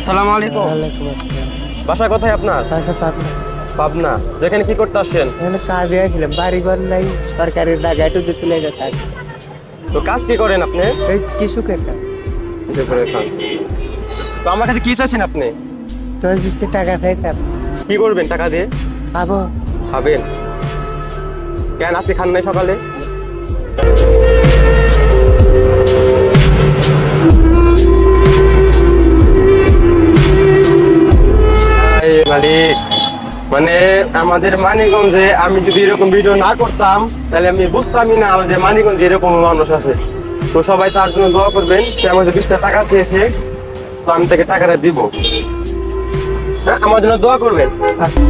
আসসালামু আলাইকুম। ওয়ালাইকুম আসসালাম। বাসা কোথায় আপনার? বাসা পাবনা। পাবনা। যেখানে কি করতে আসছেন? এখানে কাজে আসছিলাম, বাড়িঘর নাই, সরকারের টাকা একটু দিতে লেগে থাক। তো কাজ কি করেন আপনি? এই কৃষকের কাজ। দুপুরে খান। তো আমার কাছে কি চাইছেন আপনি? 10-20 টাকা খাইতাম, কি করবেন টাকা দিয়ে? খাবো। খাবেন? কেন আজকে খান নাই সকালে? এই মালিক, মানে আমাদের মানিকগঞ্জে আমি যদি এরকম ভিডিও না করতাম তাহলে আমি বুঝতামই না আমাদের মানিকগঞ্জে এরকম মানুষ আছে। তো সবাই তার জন্য দোয়া করবেন। সে আমার কাছে 20 টাকা চেয়েছে, তো আমি তাকে টাকাটা দিব। হ্যাঁ, আমার জন্য দোয়া করবেন। আচ্ছা।